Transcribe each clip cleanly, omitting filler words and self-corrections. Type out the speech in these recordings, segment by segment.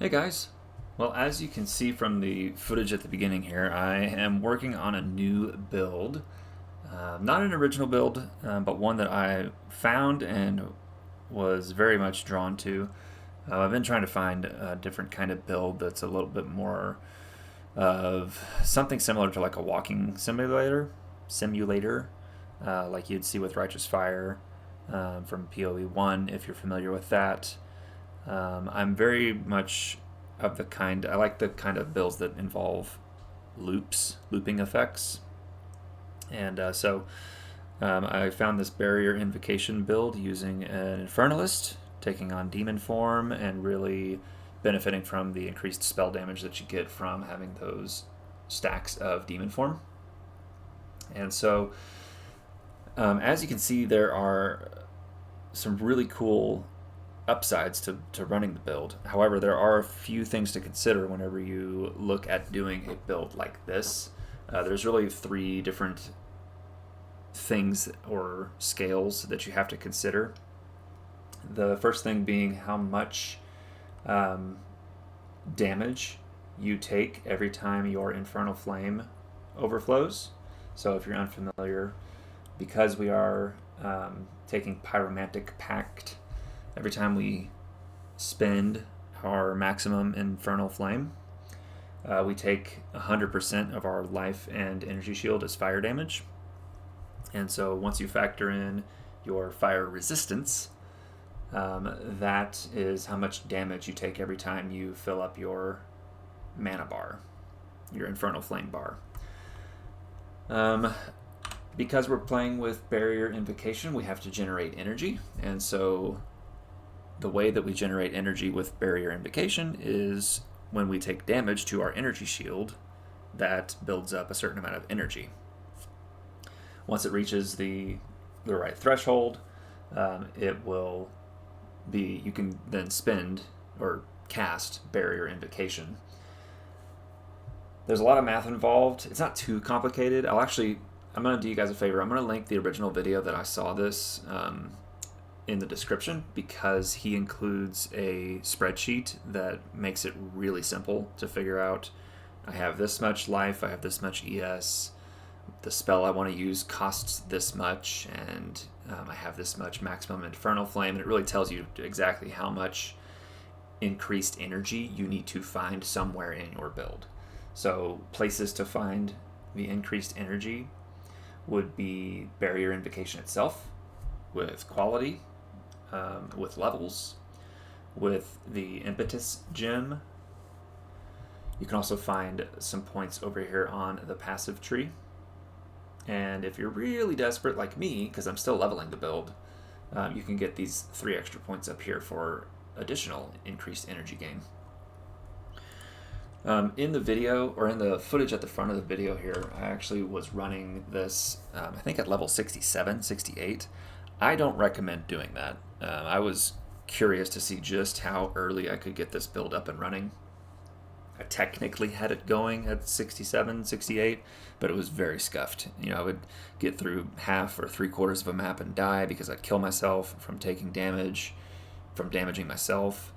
Hey guys. Well, as you can see from the footage at the beginning here, I am working on a new build. Not an original build, but one that I found and was very much drawn to. I've been trying to find a different kind of build that's a little bit more of something similar to like a walking simulator, like you'd see with Righteous Fire from PoE 1, if you're familiar with that. I'm very much of the kind, I like the kind of builds that involve looping effects. And I found this Barrier Invocation build using an Infernalist, taking on demon form and really benefiting from the increased spell damage that you get from having those stacks of demon form. And so, as you can see, there are some really cool upsides to running the build. However, there are a few things to consider whenever you look at doing a build like this. There's really three different things or scales that you have to consider. The first thing being how much damage you take every time your Infernal Flame overflows. So if you're unfamiliar, because we are taking Pyromantic Pact, every time we spend our maximum Infernal Flame, we take 100% of our life and energy shield as fire damage. And so once you factor in your fire resistance, that is how much damage you take every time you fill up your mana bar, your Infernal Flame bar. Because we're playing with Barrier Invocation, we have to generate energy, and so the way that we generate energy with Barrier Invocation is when we take damage to our energy shield, that builds up a certain amount of energy. Once it reaches the right threshold, it will be, you can then spend or cast Barrier Invocation. There's a lot of math involved. It's not too complicated. I'm going to do you guys a favor. I'm going to link the original video that I saw this in the description, because he includes a spreadsheet that makes it really simple to figure out. I have this much life, I have this much ES, the spell I want to use costs this much, and I have this much maximum Infernal Flame, and it really tells you exactly how much increased energy you need to find somewhere in your build. So places to find the increased energy would be Barrier Invocation itself, with quality, with levels, with the Impetus gem. You can also find some points over here on the passive tree. And if you're really desperate like me, because I'm still leveling the build, you can get these 3 extra points up here for additional increased energy gain. In the video, or in the footage at the front of the video here, I actually was running this, I think at level 67, 68. I don't recommend doing that. I was curious to see just how early I could get this build up and running. I technically had it going at 67, 68, but it was very scuffed. I would get through half or 3/4 of a map and die because I'd kill myself from taking damage, from damaging myself.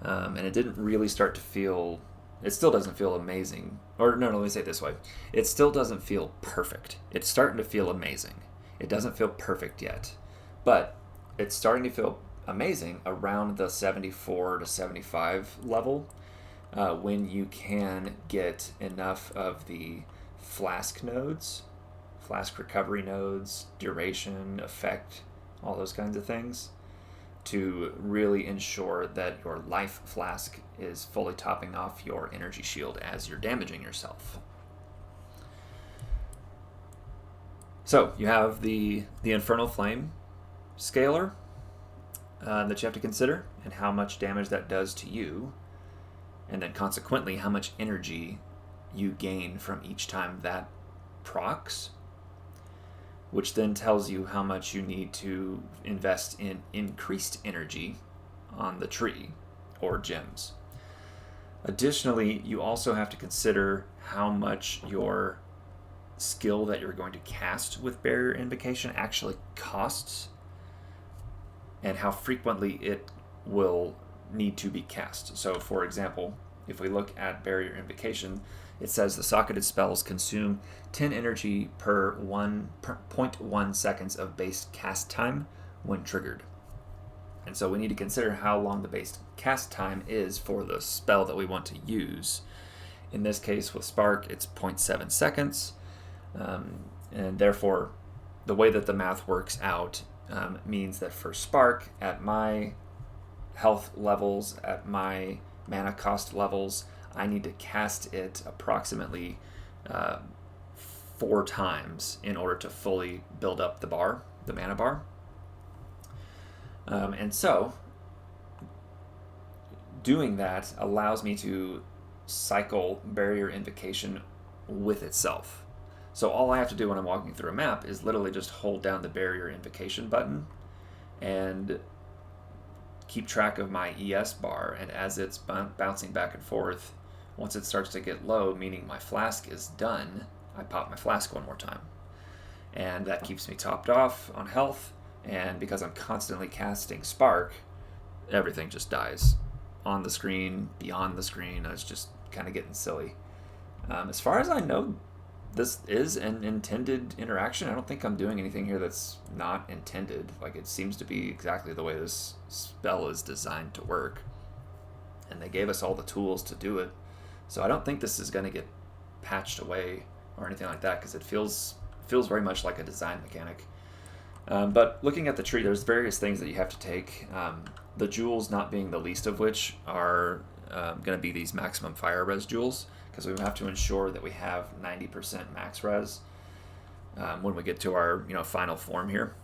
And it didn't really start to feel, it still doesn't feel amazing. Or no, let me say it this way. It still doesn't feel perfect. It's starting to feel amazing. It doesn't feel perfect yet, but it's starting to feel amazing around the 74 to 75 level, when you can get enough of the flask nodes, flask recovery nodes, duration, effect, all those kinds of things, to really ensure that your life flask is fully topping off your energy shield as you're damaging yourself. So you have the Infernal Flame scaler that you have to consider, and how much damage that does to you, and then consequently how much energy you gain from each time that procs, which then tells you how much you need to invest in increased energy on the tree or gems. Additionally, you also have to consider how much your skill that you're going to cast with Barrier Invocation actually costs, and how frequently it will need to be cast. So for example, if we look at Barrier Invocation, it says the socketed spells consume 10 energy per 0.1 seconds of base cast time when triggered. And so we need to consider how long the base cast time is for the spell that we want to use. In this case with Spark, it's 0.7 seconds. And therefore, the way that the math works out means that for Spark, at my health levels, at my mana cost levels, I need to cast it approximately 4 times in order to fully build up the mana bar. And so, doing that allows me to cycle Barrier Invocation with itself. So all I have to do when I'm walking through a map is literally just hold down the Barrier Invocation button and keep track of my ES bar, and as it's bouncing back and forth, once it starts to get low, meaning my flask is done, I pop my flask one more time. And that keeps me topped off on health, and because I'm constantly casting Spark, everything just dies. On the screen, beyond the screen, it's just kind of getting silly. As far as I know, this is an intended interaction. I don't think I'm doing anything here that's not intended. Like, it seems to be exactly the way this spell is designed to work. And they gave us all the tools to do it. So I don't think this is going to get patched away or anything like that, because it feels very much like a design mechanic. But looking at the tree, there's various things that you have to take. The jewels not being the least of which are going to be these maximum fire res jewels, because we have to ensure that we have 90% max res when we get to our final form here.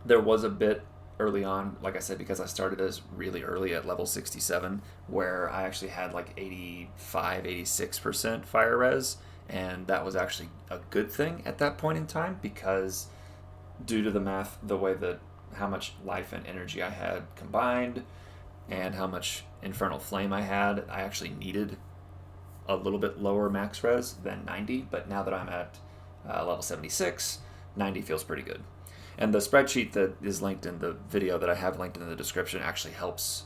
There was a bit early on, like I said, because I started as really early at level 67, where I actually had like 85-86% fire res, and that was actually a good thing at that point in time, because due to the math, the way that how much life and energy I had combined and how much Infernal Flame I had, I actually needed a little bit lower max res than 90, but now that I'm at level 76, 90 feels pretty good. And the spreadsheet that is linked in the video that I have linked in the description actually helps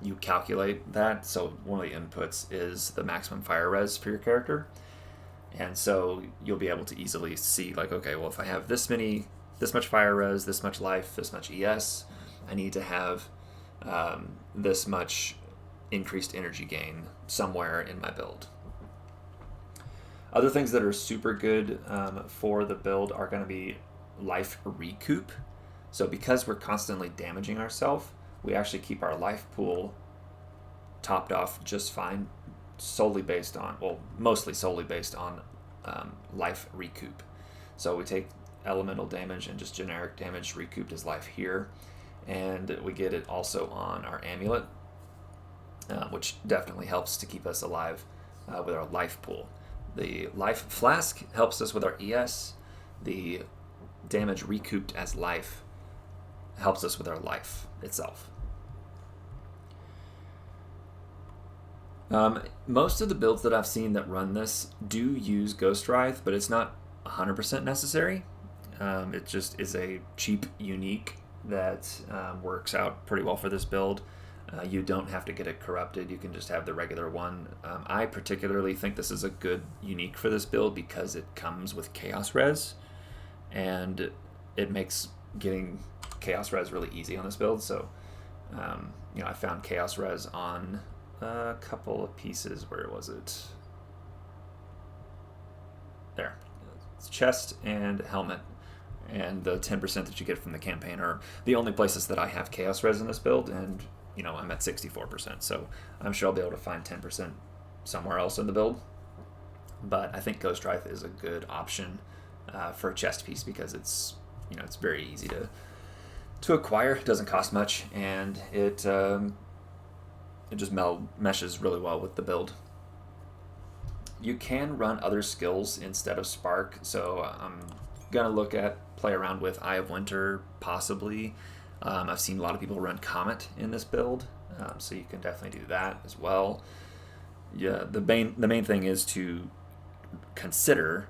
you calculate that. So one of the inputs is the maximum fire res for your character. And so you'll be able to easily see, like, okay, well, if I have this much fire res, this much life, this much ES, I need to have this much increased energy gain somewhere in my build. Other things that are super good for the build are going to be life recoup. So because we're constantly damaging ourselves, we actually keep our life pool topped off just fine, mostly solely based on life recoup. So we take elemental damage and just generic damage recouped as life here, and we get it also on our amulet, which definitely helps to keep us alive with our life pool. The life flask helps us with our ES. The damage recouped as life helps us with our life itself. Most of the builds that I've seen that run this do use Ghost Wraith, but it's not 100% necessary. It just is a cheap unique that works out pretty well for this build. You don't have to get it corrupted. You can just have the regular one. I particularly think this is a good unique for this build because it comes with Chaos Res, and it makes getting Chaos Res really easy on this build. So, I found Chaos Res on a couple of pieces. Where was it? There. It's chest and helmet. And the 10% that you get from the campaign are the only places that I have Chaos Res in this build, and I'm at 64%, so I'm sure I'll be able to find 10% somewhere else in the build. But I think Ghost Wraith is a good option for a chest piece because it's very easy to acquire. It doesn't cost much, and it just meshes really well with the build. You can run other skills instead of Spark, so I'm gonna play around with Eye of Winter possibly. I've seen a lot of people run Comet in this build, so you can definitely do that as well. Yeah, the main thing is to consider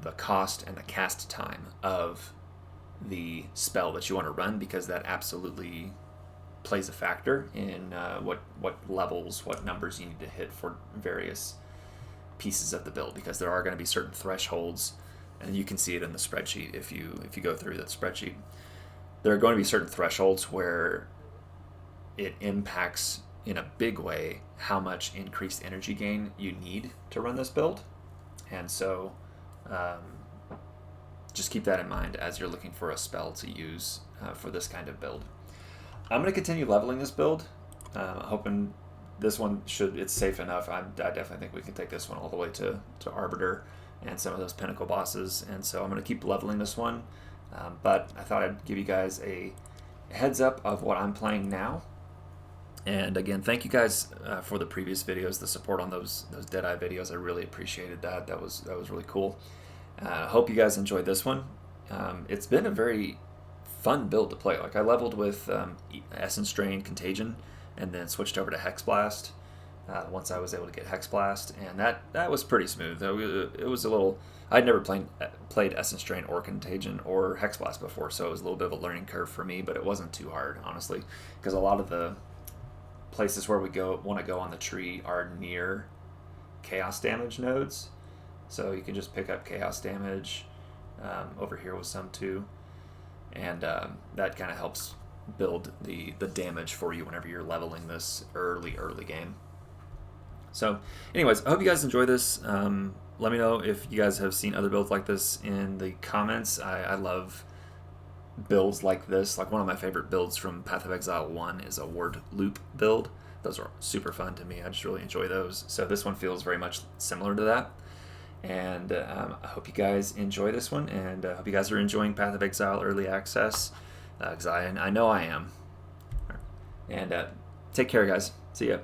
the cost and the cast time of the spell that you want to run, because that absolutely plays a factor in what levels, what numbers you need to hit for various pieces of the build, because there are going to be certain thresholds, and you can see it in the spreadsheet if you go through that spreadsheet. There are going to be certain thresholds where it impacts in a big way how much increased energy gain you need to run this build, and so just keep that in mind as you're looking for a spell to use for this kind of build. I'm going to continue leveling this build, hoping this one it's safe enough. I definitely think we can take this one all the way to Arbiter and some of those Pinnacle bosses, and so I'm going to keep leveling this one, but I thought I'd give you guys a heads up of what I'm playing now. And again, thank you guys for the previous videos, the support on those Deadeye videos. I really appreciated that. That was really cool. Hope you guys enjoyed this one. It's been a very fun build to play. Like, I leveled with Essence Drain, Contagion, and then switched over to Hex Blast once I was able to get Hex Blast, and that was pretty smooth. It was a little... I'd never played Essence Drain or Contagion or Hex Blast before, so it was a little bit of a learning curve for me, but it wasn't too hard, honestly, because a lot of the places where we want to go on the tree are near chaos damage nodes, so you can just pick up chaos damage. Over here with some too, and that kind of helps build the damage for you whenever you're leveling this early game. So anyways, I hope you guys enjoy this. Let me know if you guys have seen other builds like this in the comments. I love builds like this. Like, one of my favorite builds from Path of Exile 1 is a word loop build. Those are super fun to me. I just really enjoy those. So this one feels very much similar to that. And I hope you guys enjoy this one, and I hope you guys are enjoying Path of Exile Early Access, because I know I am. And take care, guys. See ya.